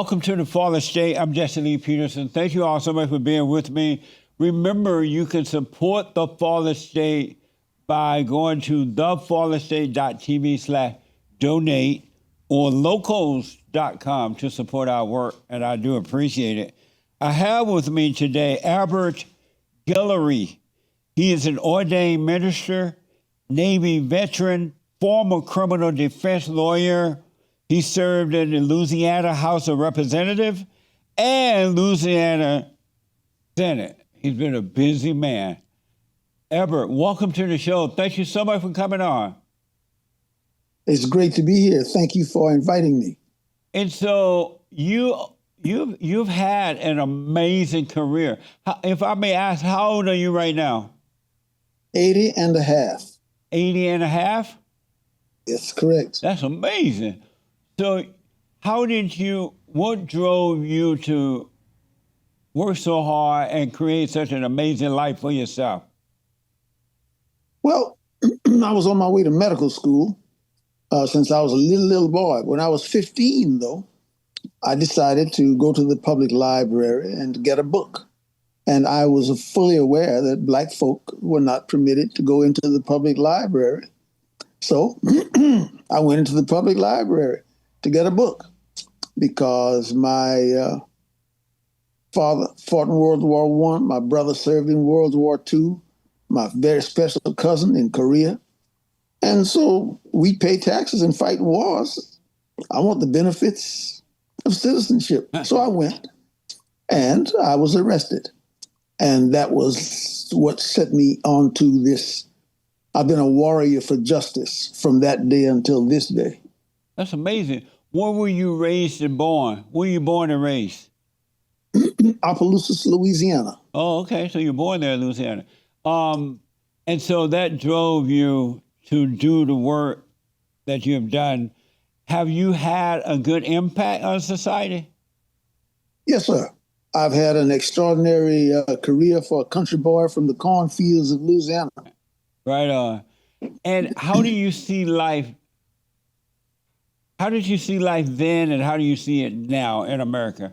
Welcome to the Fallen State. I'm Jesse Lee Peterson. Thank you all so much for being with me. Remember, you can support the Fallen State by going to thefallenstate.tv/donate or locals.com to support our work, and I do appreciate it. I have with me today Elbert Guillory. He is an ordained minister, Navy veteran, former criminal defense lawyer. He served in the Louisiana House of Representatives and Louisiana Senate. He's been a busy man. Elbert, welcome to the show. Thank you so much for coming on. It's great to be here. Thank you for inviting me. And so you've had an amazing career. If I may ask, how old are you right now? 80 and a half. 80 and a half? That's correct. That's amazing. So what drove you to work so hard and create such an amazing life for yourself? Well, I was on my way to medical school since I was a little boy. When I was 15, though, I decided to go to the public library and get a book. And I was fully aware that Black folk were not permitted to go into the public library. So I went into the public library to get a book because my father fought in World War I, my brother served in World War II, my very special cousin in Korea. And so we pay taxes and fight wars. I want the benefits of citizenship. So I went and I was arrested. And that was what set me onto this. I've been a warrior for justice from that day until this day. That's amazing. Where were you raised and born? Where were you born and raised? Opelousas, Louisiana. Oh, okay. So you're born there in Louisiana. And so that drove you to do the work that you have done. Have you had a good impact on society? Yes, sir. I've had an extraordinary career for a country boy from the cornfields of Louisiana. Right on. And how do you see life? How did you see life then, and how do you see it now in America?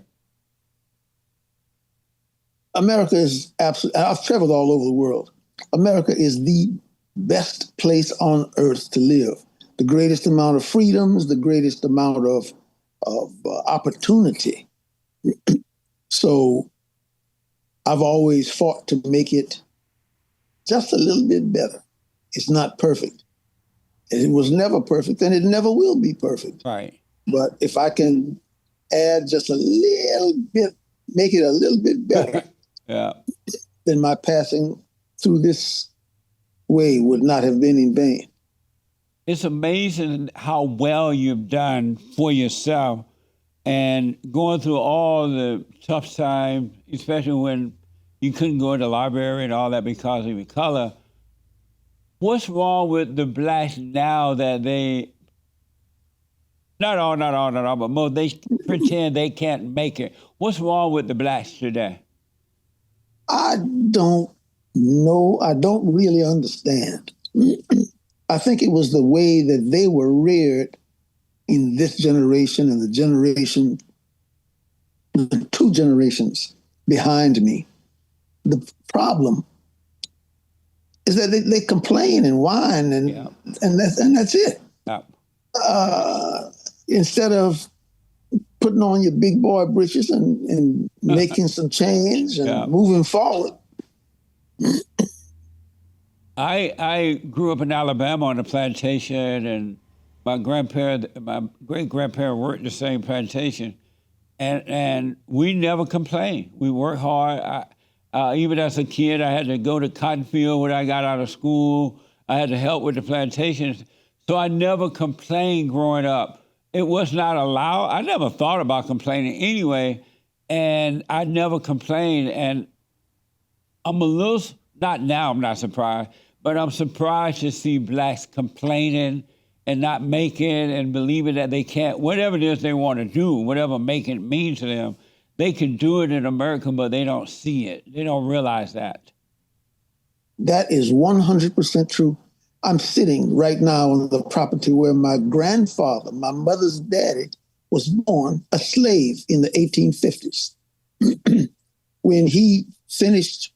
America is absolutely, I've traveled all over the world. America is the best place on earth to live. The greatest amount of freedoms, the greatest amount of opportunity. So I've always fought to make it just a little bit better. It's not perfect. It was never perfect, and it never will be perfect. Right. But if I can add just a little bit, make it a little bit better, yeah, then my passing through this way would not have been in vain. It's amazing how well you've done for yourself and going through all the tough times, especially when you couldn't go to the library and all that because of your color. What's wrong with the blacks now that they, not all, but most, they pretend they can't make it? What's wrong with the blacks today? I don't know. I don't really understand. I think it was the way that they were reared in this generation and the generation, the 2 generations behind me. The problem is that they complain and whine and that's it. Yeah. Instead of putting on your big boy britches and making some change and moving forward. I grew up in Alabama on a plantation, and my great-grandparent worked the same plantation, and we never complained. We worked hard. Even as a kid, I had to go to cotton field when I got out of school. I had to help with the plantations. So I never complained growing up. It was not allowed. I never thought about complaining anyway, and I never complained. And I'm a little, not now, I'm not surprised, but I'm surprised to see blacks complaining and not making and believing that they can't, whatever it is they want to do, whatever making means to them, they can do it in America, but they don't see it. They don't realize that. That is 100% true. I'm sitting right now on the property where my grandfather, my mother's daddy, was born a slave in the 1850s. When he finished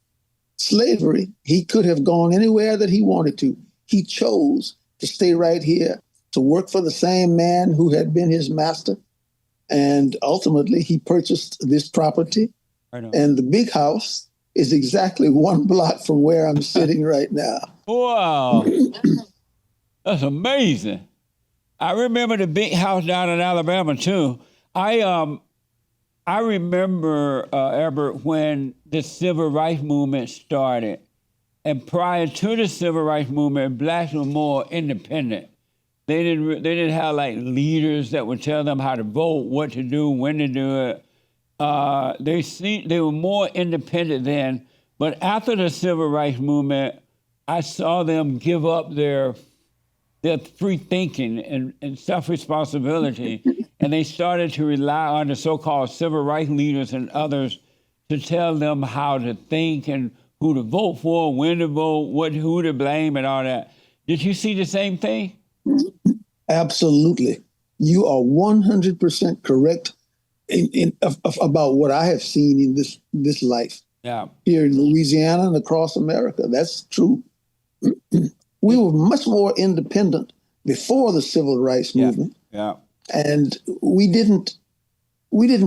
slavery, he could have gone anywhere that he wanted to. He chose to stay right here, to work for the same man who had been his master. And ultimately, he purchased this property. And the big house is exactly 1 block from where I'm sitting right now. Wow. That's amazing. I remember the big house down in Alabama, too. I remember, Elbert, when the civil rights movement started. And prior to the civil rights movement, blacks were more independent. They didn't have like leaders that would tell them how to vote, what to do, when to do it. They were more independent then. But after the civil rights movement, I saw them give up their free thinking and self-responsibility, and they started to rely on the so-called civil rights leaders and others to tell them how to think and who to vote for, when to vote, who to blame, and all that. Did you see the same thing? Absolutely. You are 100% correct about what I have seen in this life. Yeah. Here in Louisiana and across America. That's true. We were much more independent before the civil rights movement. Yeah. And we didn't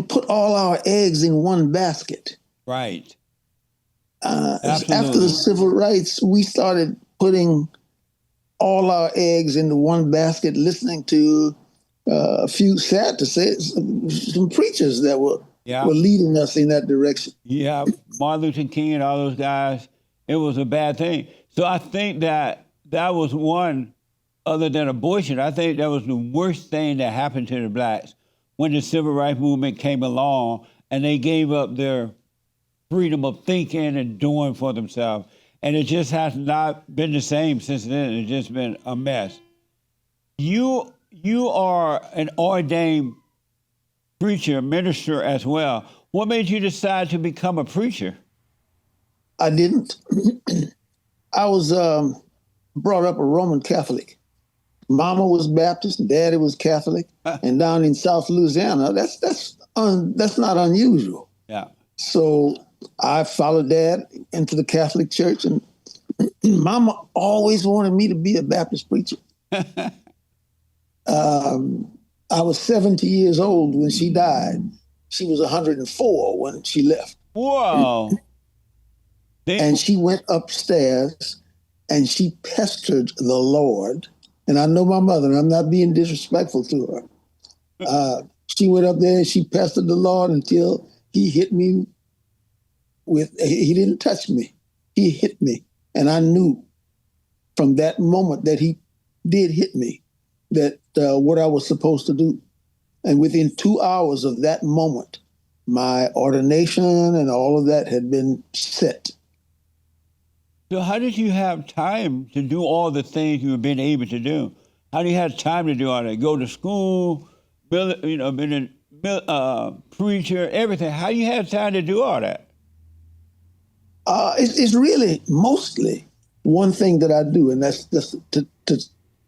put all our eggs in one basket. Right. After the civil rights, we started putting all our eggs into one basket, listening to a few, sad to say, some preachers that were leading us in that direction. Yeah, Martin Luther King and all those guys, it was a bad thing. So I think that was one, other than abortion, I think that was the worst thing that happened to the blacks when the civil rights movement came along and they gave up their freedom of thinking and doing for themselves. And it just has not been the same since then. It's just been a mess. You are an ordained preacher, minister as well. What made you decide to become a preacher? I didn't. I was brought up a Roman Catholic. Mama was Baptist, Daddy was Catholic, and down in South Louisiana, that's not unusual. Yeah. So I followed Dad into the Catholic Church, and Mama always wanted me to be a Baptist preacher. I was 70 years old when she died. She was 104 when she left. Whoa. And she went upstairs and she pestered the Lord. And I know my mother, and I'm not being disrespectful to her. She went up there and she pestered the Lord until he hit me he didn't touch me. He hit me. And I knew from that moment that he did hit me, that what I was supposed to do. And within 2 hours of that moment, my ordination and all of that had been set. So how did you have time to do all the things you've been able to do? How do you have time to do all that? Go to school, been a preacher, everything. How do you have time to do all that? It's really mostly one thing that I do, and that's just to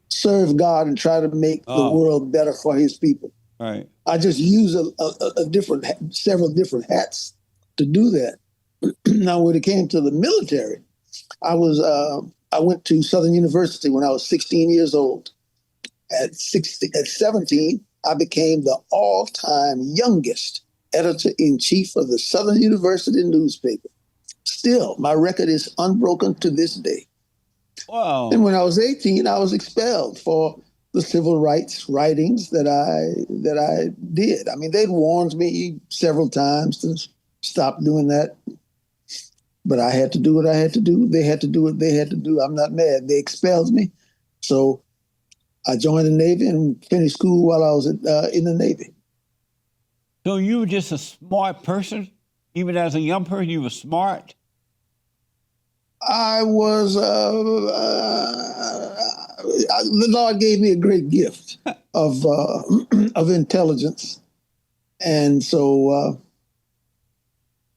serve God and try to make the world better for his people. Right. I just use several different hats to do that. Now, when it came to the military, I went to Southern University when I was 16 years old. At 17, I became the all-time youngest editor-in-chief of the Southern University newspaper. Still, my record is unbroken to this day. Wow. And when I was 18, I was expelled for the civil rights writings that I did. I mean, they'd warned me several times to stop doing that. But I had to do what I had to do. They had to do what they had to do. I'm not mad. They expelled me. So I joined the Navy and finished school while I was in the Navy. So you were just a smart person? Even as a young person, you were smart? I was, the Lord gave me a great gift of intelligence. And so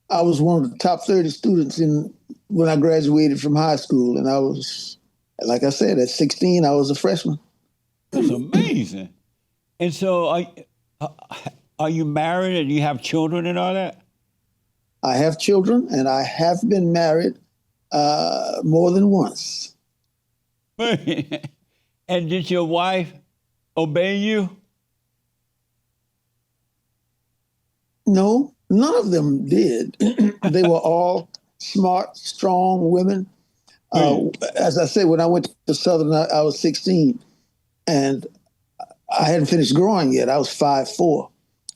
I was one of the top 30 students when I graduated from high school. And I was, like I said, at 16, I was a freshman. That's amazing. And so Are you married and you have children and all that? I have children, and I have been married more than once. And did your wife obey you? No, none of them did. They were all smart, strong women. As I said, when I went to Southern, I was 16, and I hadn't finished growing yet. I was 5'4",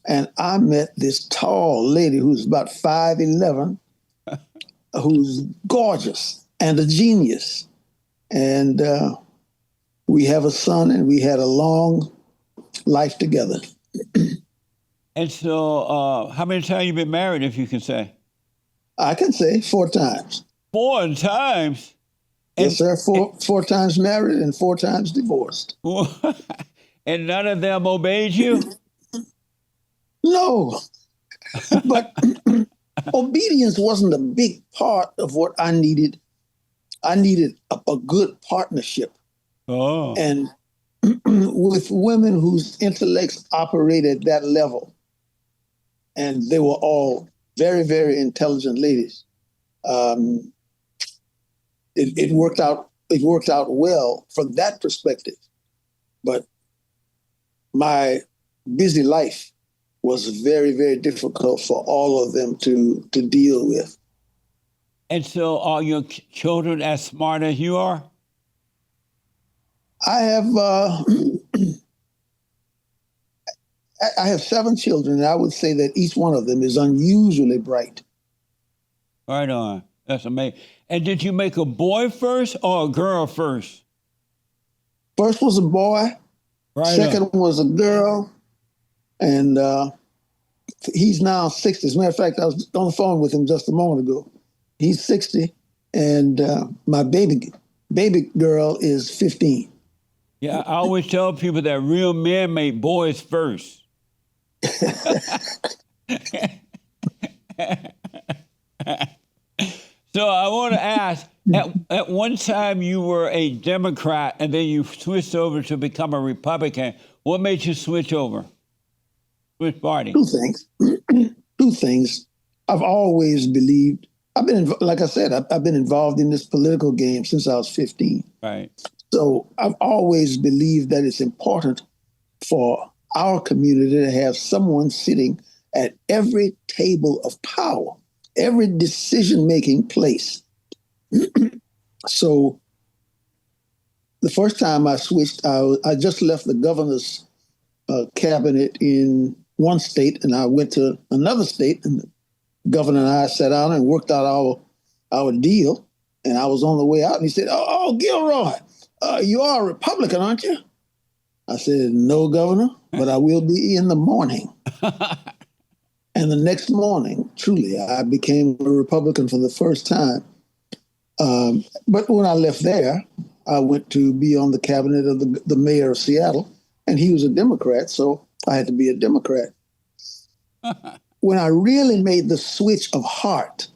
and I met this tall lady who's about 5'11", who's gorgeous and a genius. And we have a son, and we had a long life together. And so, how many times you been married, if you can say? I can say 4 times. 4 times? Yes, sir. Four times married and 4 times divorced. And none of them obeyed you? No, but obedience wasn't a big part of what I needed. I needed a good partnership. Oh. And with women whose intellects operate at that level, and they were all very, very intelligent ladies. It worked out. It worked out well from that perspective. But my busy life was very, very difficult for all of them to deal with. And so, are your children as smart as you are? I have I have 7 children, and I would say that each one of them is unusually bright. Right on. That's amazing. And did you make a boy first or a girl first? First was a boy. Right. Second was a girl. And he's now 60. As a matter of fact, I was on the phone with him just a moment ago. He's 60. And my baby girl is 15. Yeah, I always tell people that real men make boys first. So I want to ask, at one time you were a Democrat and then you switched over to become a Republican. What made you switch over? Which party? 2 things. 2 things. I've always believed, like I said, I've been involved in this political game since I was 15. Right. So I've always believed that it's important for our community to have someone sitting at every table of power, every decision-making place. So the first time I switched, I just left the governor's cabinet in one state, and I went to another state, and the governor and I sat down and worked out our deal, and I was on the way out, and he said, oh Guillory, you are a Republican, aren't you? I said, no, Governor, but I will be in the morning. And the next morning, truly, I became a Republican for the first time. But when I left there, I went to be on the cabinet of the mayor of Seattle, and he was a Democrat, so I had to be a Democrat. When I really made the switch of heart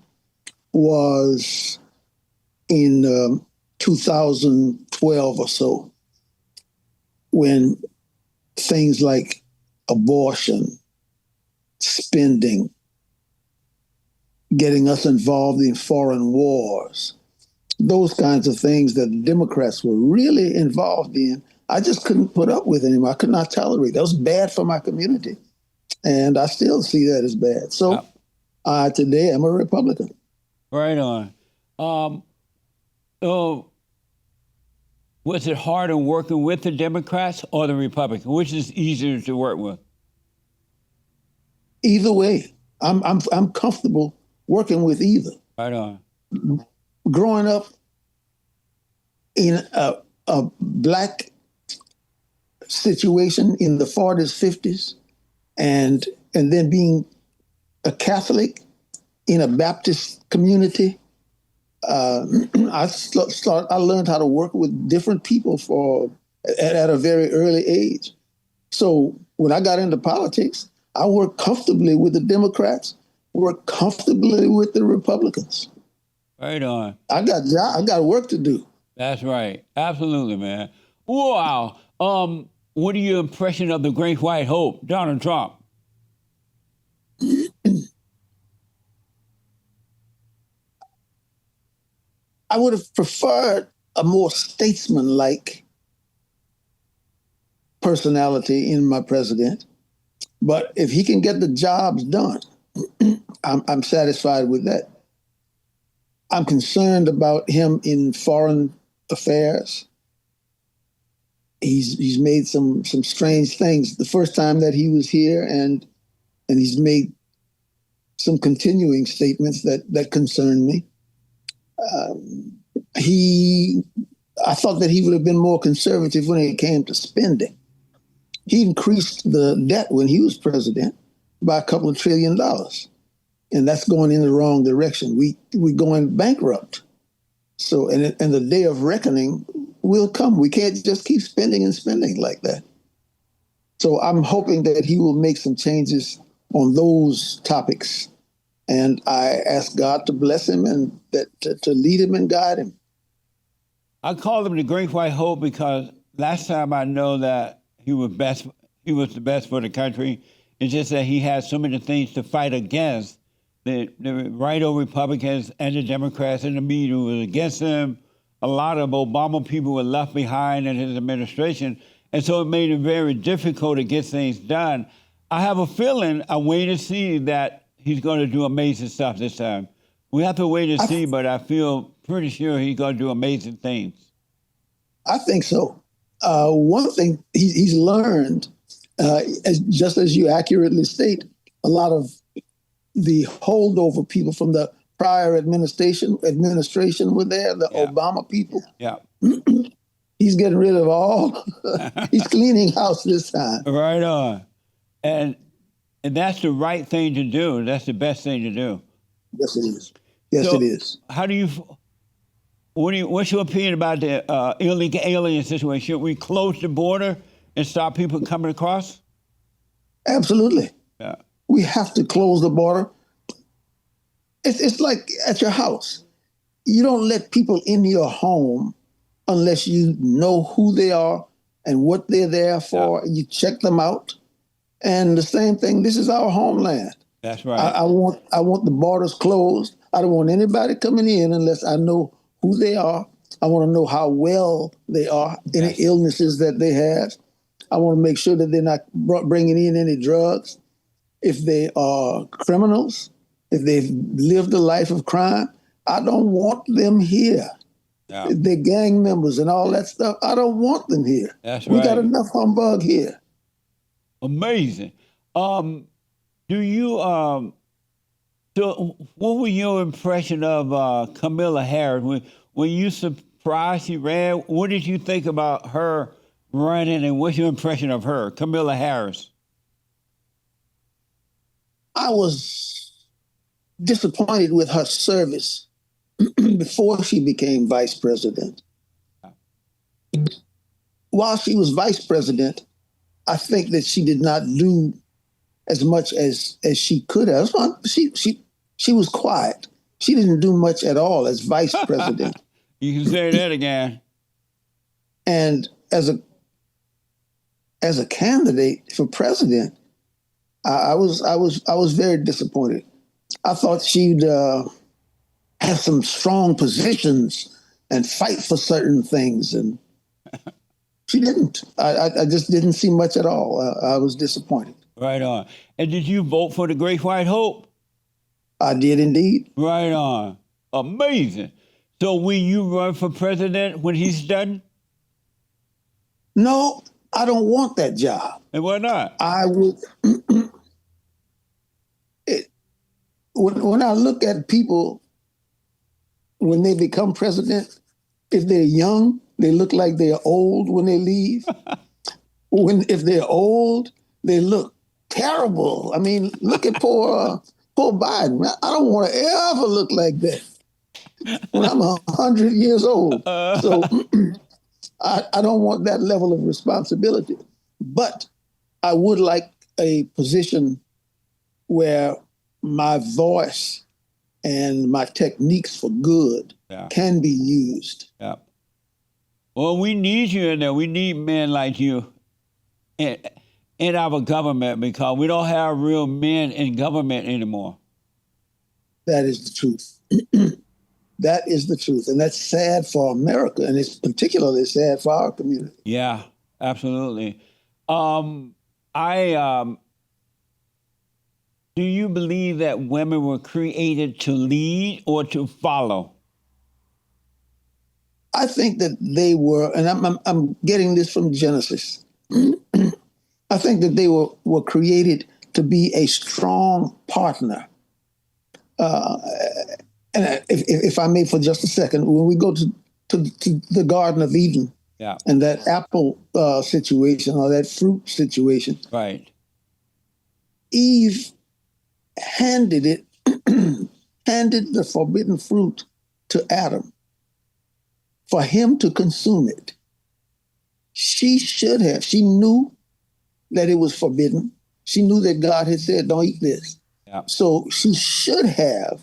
was in 2012 or so, when things like abortion, spending, getting us involved in foreign wars, those kinds of things that the Democrats were really involved in, I just couldn't put up with anymore. I could not tolerate. That was bad for my community. And I still see that as bad. So today I'm a Republican. Right on. Was it harder working with the Democrats or the Republicans? Which is easier to work with? Either way, I'm comfortable working with either. Right on. Growing up in a black situation in the 40s, 50s, and then being a Catholic in a Baptist community, I learned how to work with different people at a very early age. So when I got into politics, I worked comfortably with the Democrats, worked comfortably with the Republicans. Right on. I got work to do. That's right. Absolutely, man. Wow. what are your impression of the Great White Hope, Donald Trump? I would have preferred a more statesman-like personality in my president. But if he can get the jobs done, I'm satisfied with that. I'm concerned about him in foreign affairs. He's made some strange things the first time that he was here, and he's made some continuing statements that concern me. I thought that he would have been more conservative when it came to spending. He increased the debt when he was president by a couple of $1 trillion. And that's going in the wrong direction. We're going bankrupt. So, and the day of reckoning will come. We can't just keep spending and spending like that. So I'm hoping that he will make some changes on those topics. And I ask God to bless him and to lead him and guide him. I call him the Great White Hope because last time I know that he was the best for the country. It's just that he had so many things to fight against. The right-o Republicans and the Democrats and the media was against him. A lot of Obama people were left behind in his administration. And so it made it very difficult to get things done. I have a feeling, I wait to see that he's going to do amazing stuff this time. We have to wait and see, but I feel pretty sure he's going to do amazing things. I think so. One thing he's learned, just as you accurately state, a lot of the holdover people from the prior administration were there, the Obama people. Yeah. He's getting rid of all. He's cleaning house this time. Right on. And that's the right thing to do. That's the best thing to do. Yes, it is. Yes, so it is. How do you, what's your opinion about the illegal alien situation? Should we close the border and stop people coming across? Absolutely. Yeah. We have to close the border. It's like at your house. You don't let people in your home unless you know who they are and what they're there for. Yeah. You check them out. And the same thing, this is our homeland. That's right. I want the borders closed. I don't want anybody coming in unless I know who they are. I want to know how well they are, any illnesses that they have. I want to make sure that they're not bringing in any drugs. If they are criminals, if they've lived a life of crime, I don't want them here. Yeah. If they're gang members and all that stuff, I don't want them here. That's right. We got enough humbug here. Amazing. Do you, so what was your impression of Kamala Harris? Were you surprised she ran? What did you think about her running, and what's your impression of her, Kamala Harris? I was disappointed with her service before she became vice president. While she was vice president, I think that she did not do as much as she could have. She was quiet. She didn't do much at all as vice president. You can say that again. And as a candidate for president, I was very disappointed. I thought she'd have some strong positions and fight for certain things, and she didn't. I just didn't see much at all. I was disappointed. Right on. And did you vote for the Great White Hope? I did indeed. Right on. Amazing. So will you run for president when he's done? No, I don't want that job. And why not? I would. When I look at people, when they become president, if they're young, they look like they're old when they leave. If they're old, they look terrible. I mean, look at poor Biden. I don't want to ever look like that when I'm 100 years old. So I don't want that level of responsibility. But I would like a position where my voice and my techniques for good can be used. Yeah. Well, we need you in there. We need men like you. in our government because we don't have real men in government anymore. That is the truth. That is the truth. And that's sad for America. And it's particularly sad for our community. Yeah, absolutely. Do you believe that women were created to lead or to follow? I think that they were, and I'm getting this from Genesis. I think that they were created to be a strong partner. And if I may, for just a second, when we go to the Garden of Eden, yeah, and that apple situation or that fruit situation, right? Eve handed the forbidden fruit to Adam for him to consume it. She knew that it was forbidden. She knew that God had said, don't eat this. Yeah. So she should have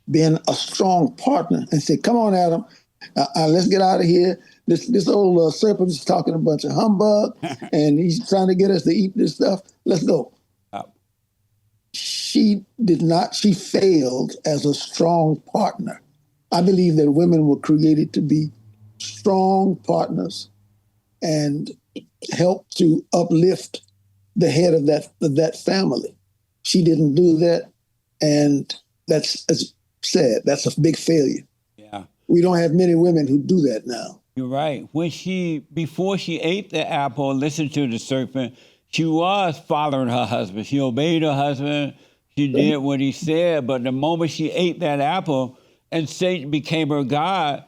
been a strong partner and said, come on, Adam, let's get out of here. This old serpent is talking a bunch of humbug and he's trying to get us to eat this stuff. Let's go. She did not. She failed as a strong partner. I believe that women were created to be strong partners and help to uplift the head of that family. She didn't do that, and that's sad. That's a big failure. Yeah, we don't have many women who do that now. You're right. Before she ate the apple, listened to the serpent, she was following her husband. She obeyed her husband. She did what he said. But the moment she ate that apple and Satan became her God,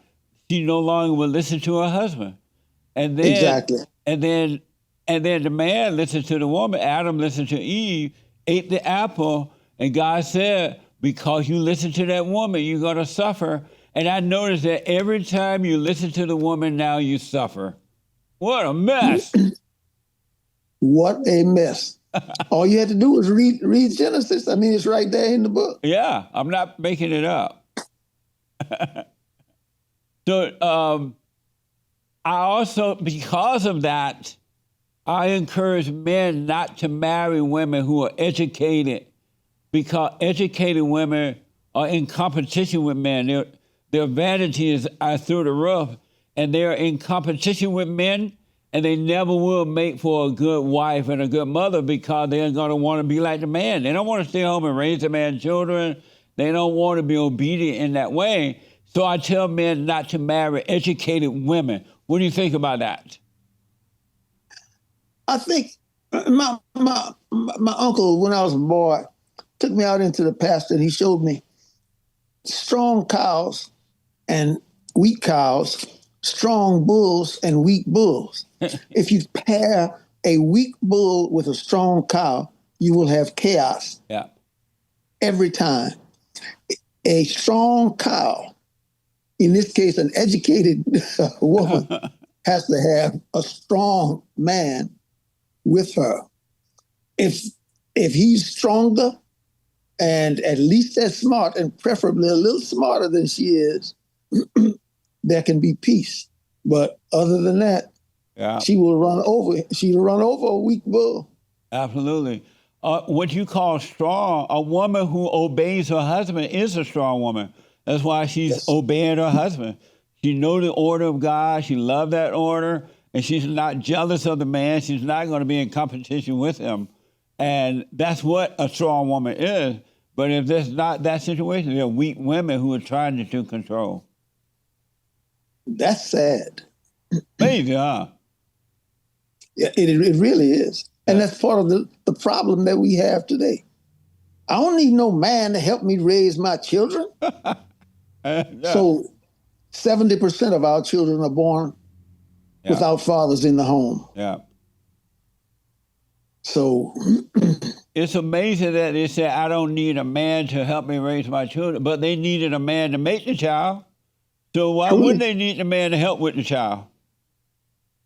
she no longer would listen to her husband. And then, exactly. And then the man listened to the woman. Adam listened to Eve, ate the apple, and God said, because you listen to that woman, you're going to suffer. And I noticed that every time you listen to the woman, now you suffer. What a mess. What a mess. All you had to do was read Genesis. I mean, it's right there in the book. Yeah, I'm not making it up. So I also, because of that, I encourage men not to marry women who are educated, because educated women are in competition with men. Their vanity are through the roof, and they're in competition with men, and they never will make for a good wife and a good mother because they're going to want to be like the man. They don't want to stay home and raise the man's children. They don't want to be obedient in that way. So I tell men not to marry educated women. What do you think about that? I think my uncle, when I was a boy, took me out into the pasture and he showed me strong cows and weak cows, strong bulls and weak bulls. If you pair a weak bull with a strong cow, you will have chaos. Yeah. Every time. A strong cow, in this case, an educated woman, has to have a strong man with her. If he's stronger and at least as smart and preferably a little smarter than she is, there can be peace. But other than that, she will run over a weak bull. Absolutely. What you call strong, a woman who obeys her husband is a strong woman. That's why she's obeying her husband. She knows the order of God. She loves that order. And she's not jealous of the man. She's not going to be in competition with him. And that's what a strong woman is. But if there's not that situation, there are weak women who are trying to control. That's sad. Amazing, huh? Yeah, it really is. And that's part of the problem that we have today. I don't need no man to help me raise my children. So 70% of our children are born without fathers in the home. Yeah. So it's amazing that they say, I don't need a man to help me raise my children, but they needed a man to make the child. So why wouldn't they need a man to help with the child?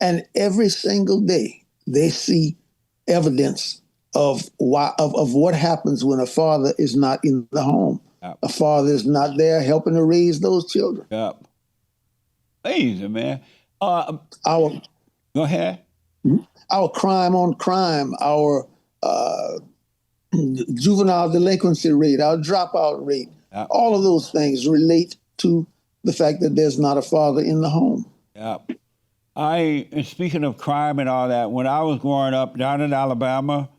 And every single day they see evidence of what happens when a father is not in the home. Yep. A father is not there helping to raise those children. Yep. Amazing, man. Go ahead. Our crime on crime, our juvenile delinquency rate, our dropout rate, Yeah. all of those things relate to the fact that there's not a father in the home. Yeah. And speaking of crime and all that, when I was growing up down in Alabama,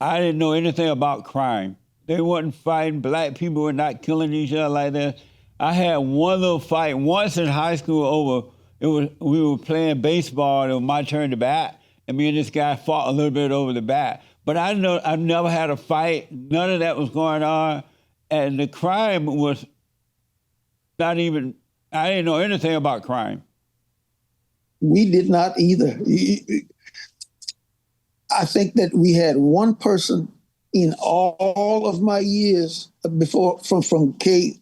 I didn't know anything about crime. They wasn't fighting. Black people were not killing each other like that. I had one little fight once in high school over, we were playing baseball, and it was my turn to bat, and me and this guy fought a little bit over the bat. But I never had a fight. None of that was going on. And the crime was not even, I didn't know anything about crime. We did not either. I think that we had one person in all of my years before, from K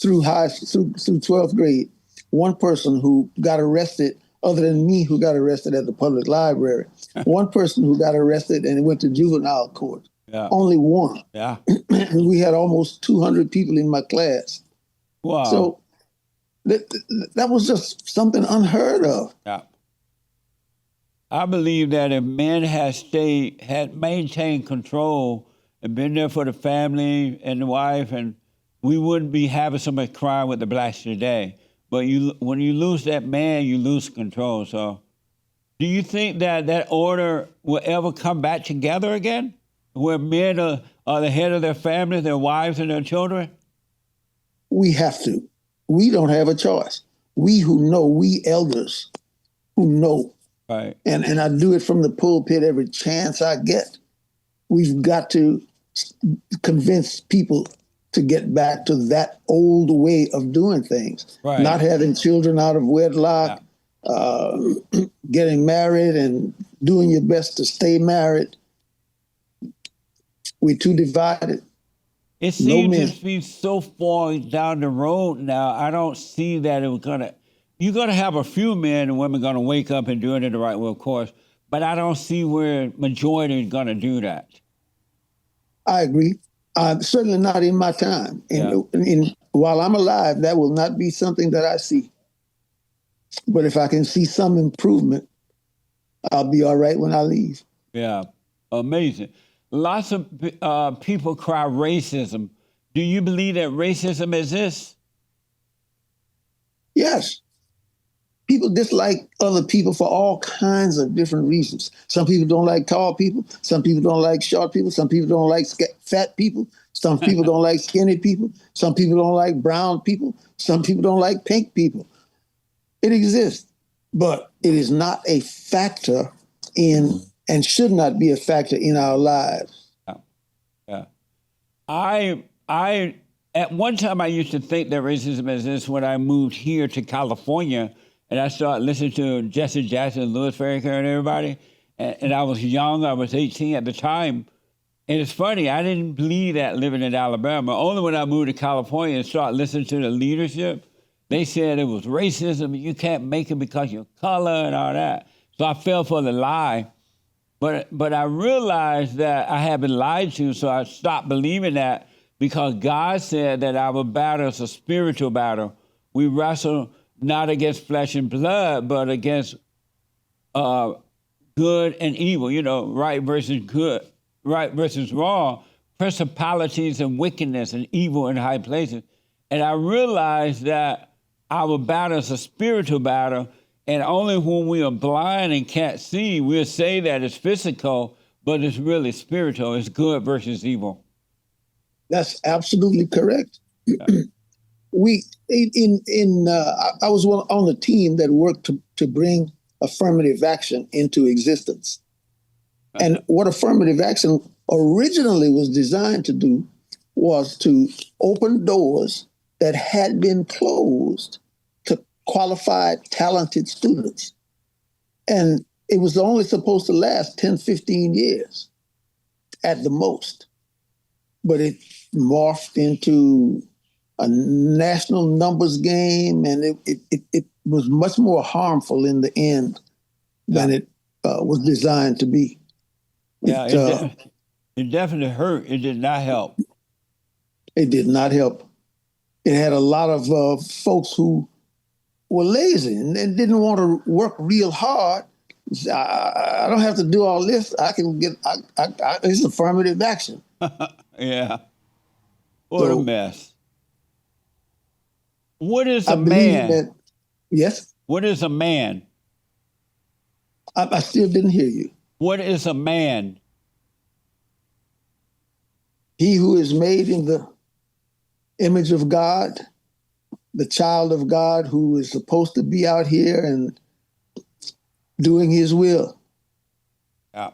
through 12th grade, one person who got arrested, other than me, who got arrested at the public library. One person who got arrested and went to juvenile court. Yeah. Only one. Yeah. And we had almost 200 people in my class. Wow. So that was just something unheard of. Yeah. I believe that if men had maintained control and been there for the family and the wife, and we wouldn't be having so much crime with the blacks today. But when you lose that man, you lose control. So do you think that order will ever come back together again, where men are the head of their family, their wives and their children? We have to. We don't have a choice. We who know, we elders who know. Right. And I do it from the pulpit every chance I get. We've got to convince people to get back to that old way of doing things. Right. Not having children out of wedlock, getting married and doing your best to stay married. We're too divided. It seems to be so far down the road now. I don't see that you're going to have a few men and women going to wake up and do it in the right way, of course, but I don't see where majority is going to do that. I agree. Certainly not in my time. While I'm alive, that will not be something that I see. But if I can see some improvement, I'll be all right when I leave. Yeah, amazing. Lots of people cry racism. Do you believe that racism exists? Yes. People dislike other people for all kinds of different reasons. Some people don't like tall people. Some people don't like short people. Some people don't like fat people. Some people don't like skinny people. Some people don't like brown people. Some people don't like pink people. It exists, but it is not a factor in, and should not be a factor in our lives. Yeah. I at one time I used to think that racism exists when I moved here to California. And I started listening to Jesse Jackson, Louis Farrakhan, and everybody. And I was young. I was 18 at the time. And it's funny, I didn't believe that living in Alabama. Only when I moved to California and started listening to the leadership, they said it was racism. You can't make it because you're color and all that. So I fell for the lie. But I realized that I had been lied to, so I stopped believing that, because God said that our battle is a spiritual battle. We wrestle not against flesh and blood, but against good and evil, right versus good, right versus wrong, principalities and wickedness and evil in high places. And I realized that our battle is a spiritual battle, and only when we are blind and can't see, we'll say that it's physical, but it's really spiritual. It's good versus evil. That's absolutely correct. Yeah. I was on the team that worked to bring affirmative action into existence. And what affirmative action originally was designed to do was to open doors that had been closed to qualified, talented students. And it was only supposed to last 10, 15 years at the most. But it morphed into a national numbers game, and it was much more harmful in the end than it was designed to be. It definitely hurt. It did not help. It did not help. It had a lot of folks who were lazy and didn't want to work real hard, I don't have to do all this. I can get. It's affirmative action. Yeah. What a So mess. What is I a believe man? that. Yes, What is a man? I still didn't hear you. What is a man? He who is made in the image of God, the child of God, who is supposed to be out here and doing His will, Yeah.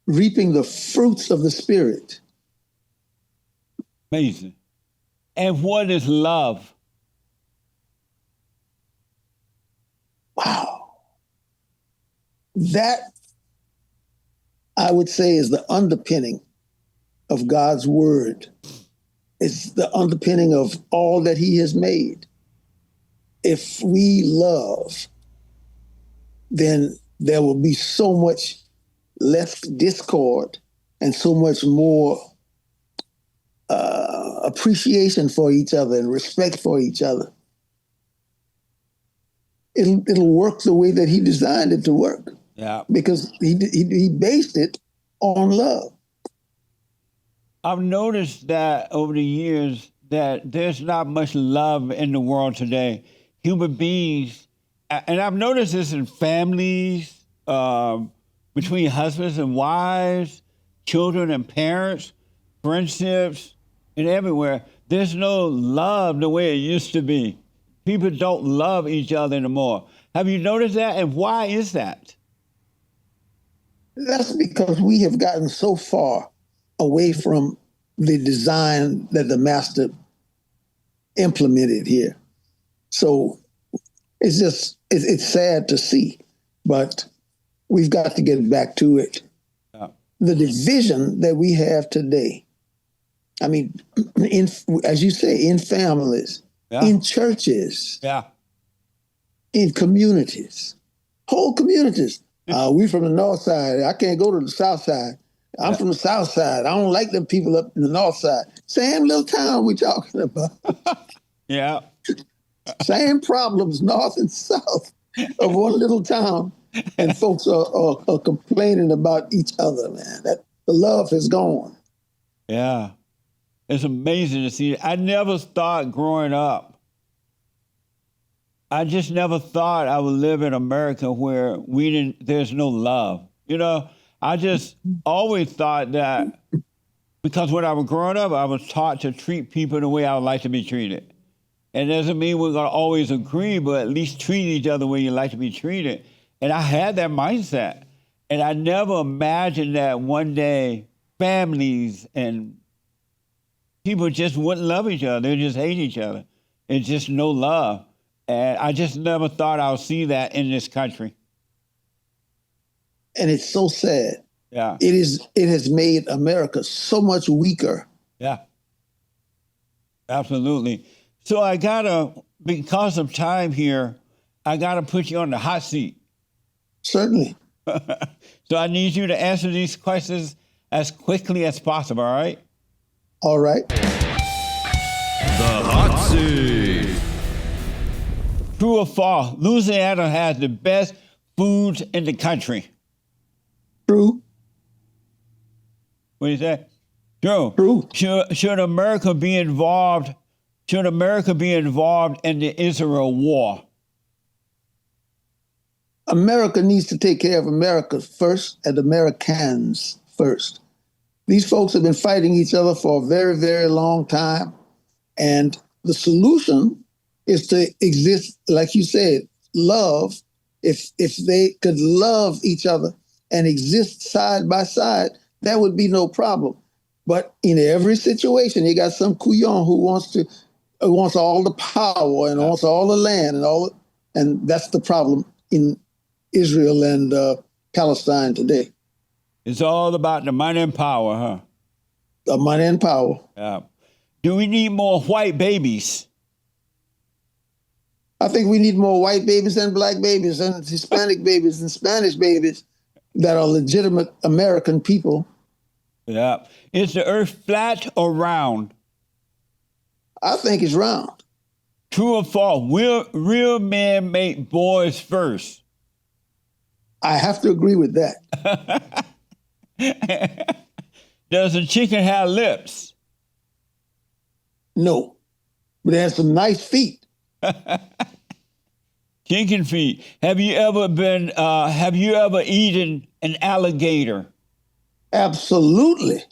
reaping the fruits of the Spirit. Amazing. And what is love? Wow. That, I would say, is the underpinning of God's word. It's the underpinning of all that He has made. If we love, then there will be so much less discord and so much more appreciation for each other and respect for each other. It'll work the way that He designed it to work. Yeah. Because he based it on love. I've noticed that over the years that there's not much love in the world today. Human beings, and I've noticed this in families, between husbands and wives, children and parents, friendships, and everywhere. There's no love the way it used to be. People don't love each other anymore. Have you noticed that? And why is that? That's because we have gotten so far away from the design that the master implemented here. So it's sad to see, but we've got to get back to it. Yeah. The division that we have today, I mean, as you say, in families, Yeah. in churches, Yeah. in communities, whole communities. We from the north side. I can't go to the south side. I'm from the south side. I don't like them people up in the north side. Same little town we talking about. Yeah. Same problems, north and south of one little town. And folks are complaining about each other, man. That the love is gone. Yeah. It's amazing to see. I never thought growing up, I just never thought I would live in America where there's no love. You know, I just always thought that because when I was growing up, I was taught to treat people the way I would like to be treated. It doesn't mean we're going to always agree, but at least treat each other the way you like to be treated. And I had that mindset. And I never imagined that one day families and people just wouldn't love each other. They just hate each other. It's just no love. And I just never thought I would see that in this country. And it's so sad. Yeah. It has made America so much weaker. Yeah. Absolutely. So because of time here, I gotta put you on the hot seat. Certainly. So I need you to answer these questions as quickly as possible, all right? All right. The hot seat. True or false? Louisiana has the best foods in the country. True. What do you say? True. True. Should America be involved? Should America be involved in the Israel war? America needs to take care of America first and Americans first. These folks have been fighting each other for a very, very long time. And the solution is to exist, like you said, love. If they could love each other and exist side by side, that would be no problem. But in every situation, you got some couillon who wants all the power and wants all the land and that's the problem in Israel and Palestine today. It's all about the money and power, huh? The money and power. Yeah. Do we need more white babies? I think we need more white babies and black babies and Hispanic babies and Spanish babies that are legitimate American people. Yeah. Is the earth flat or round? I think it's round. True or false? Will real men make boys first? I have to agree with that. Does the chicken have lips? No, but it has some nice feet. Chicken feet. Have you ever eaten an alligator? Absolutely.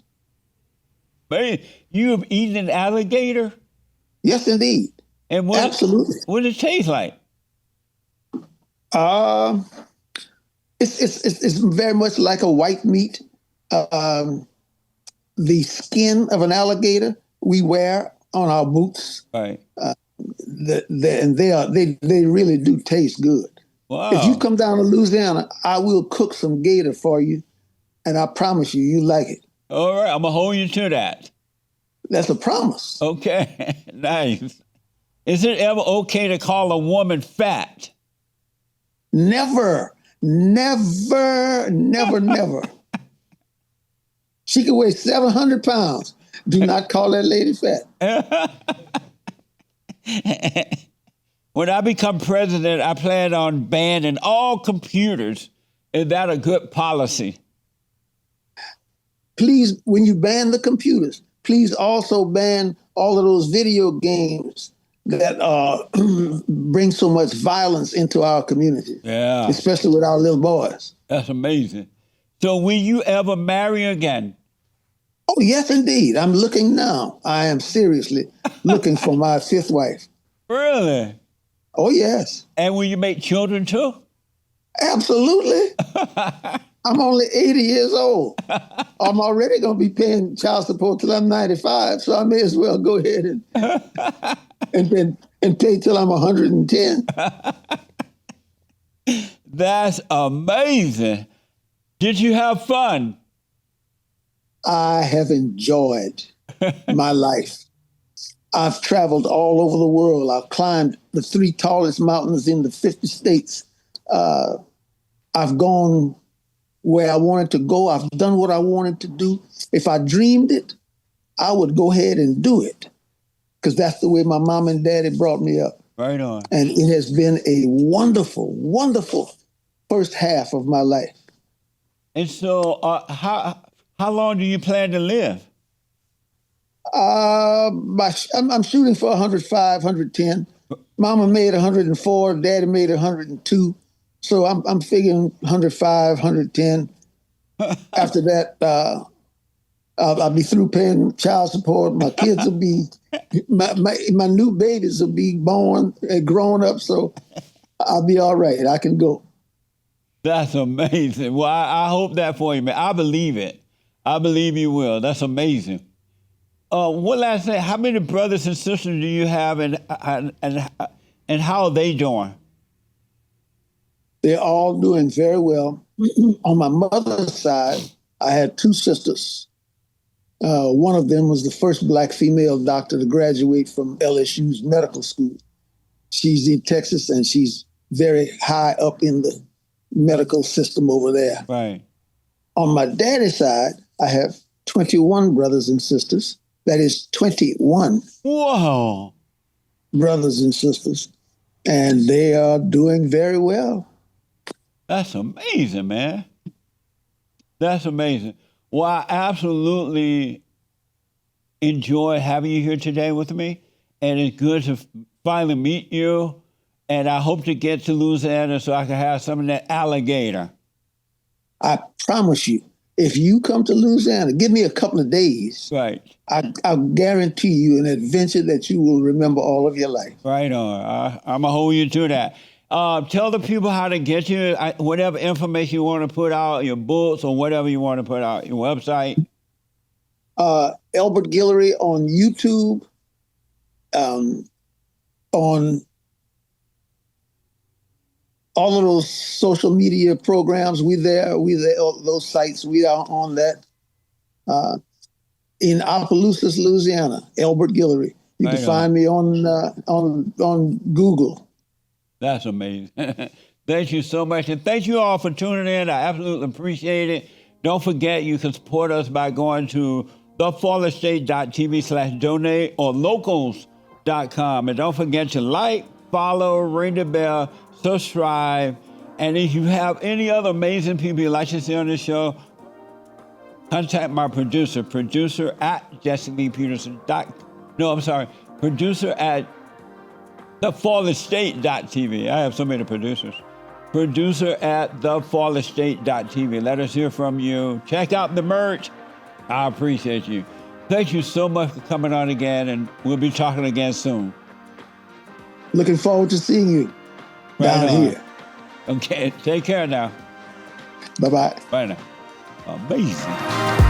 Man, you have eaten an alligator? Yes, indeed. And Absolutely. What does it taste like? It's very much like a white meat. The skin of an alligator we wear on our boots. Right. And they really do taste good. Wow. If you come down to Louisiana, I will cook some gator for you, and I promise you like it. All right, I'm gonna hold you to that. That's a promise. Okay, nice. Is it ever okay to call a woman fat? Never, never, never, never. She can weigh 700 pounds. Do not call that lady fat. When I become president, I plan on banning all computers. Is that a good policy? Please, when you ban the computers, please also ban all of those video games that bring so much violence into our community. Yeah. Especially with our little boys. That's amazing. So will you ever marry again? Oh, yes, indeed. I'm looking now. I am seriously looking for my fifth wife. Really? Oh, yes. And will you make children too? Absolutely. I'm only 80 years old. I'm already going to be paying child support till I'm 95, so I may as well go ahead and pay till I'm 110. That's amazing. Did you have fun? I have enjoyed my life. I've traveled all over the world. I've climbed the 3 tallest mountains in the 50 states. I've gone where I wanted to go. I've done what I wanted to do. If I dreamed it, I would go ahead and do it, because that's the way my mom and daddy brought me up. Right on. And it has been a wonderful, wonderful first half of my life. And so how long do you plan to live? I'm shooting for 105, 110. Mama made 104, Daddy made 102. So I'm figuring 105, 110. After that, I'll be through paying child support. My kids will be, my new babies will be born and grown up. So I'll be all right. I can go. That's amazing. Well, I hope that for you, man. I believe it. I believe you will. That's amazing. One last thing. How many brothers and sisters do you have, and how are they doing? They're all doing very well. On my mother's side, I had 2 sisters. One of them was the first Black female doctor to graduate from LSU's medical school. She's in Texas, and she's very high up in the medical system over there. Right. On my daddy's side, I have 21 brothers and sisters. That is 21. Whoa. Brothers and sisters. And they are doing very well. That's amazing, man. That's amazing. Well, I absolutely enjoy having you here today with me. And it's good to finally meet you. And I hope to get to Louisiana so I can have some of that alligator. I promise you, if you come to Louisiana, give me a couple of days. Right. I'll guarantee you an adventure that you will remember all of your life. Right on. I'm going to hold you to that. Tell the people how to get you, whatever information you want to put out, your books or whatever you want to put out, your website. Elbert Guillory on YouTube, on all of those social media programs. We there, those sites, we are on that. In Opelousas, Louisiana, Elbert Guillory. You can find me on Google. That's amazing. Thank you so much. And thank you all for tuning in. I absolutely appreciate it. Don't forget, you can support us by going to TheFallenState.tv/donate or locals.com. And don't forget to like, follow, ring the bell, subscribe, And if you have any other amazing people you'd like to see on this show, contact my producer at Jesse Lee Peterson. Producer at TheFallenState.tv. I have so many producers. Producer at TheFallenState.tv. Let us hear from you. Check out the merch. I appreciate you. Thank you so much for coming on again, and we'll be talking again soon. Looking forward to seeing you down here. Okay, take care now. Bye-bye. Bye now. Amazing.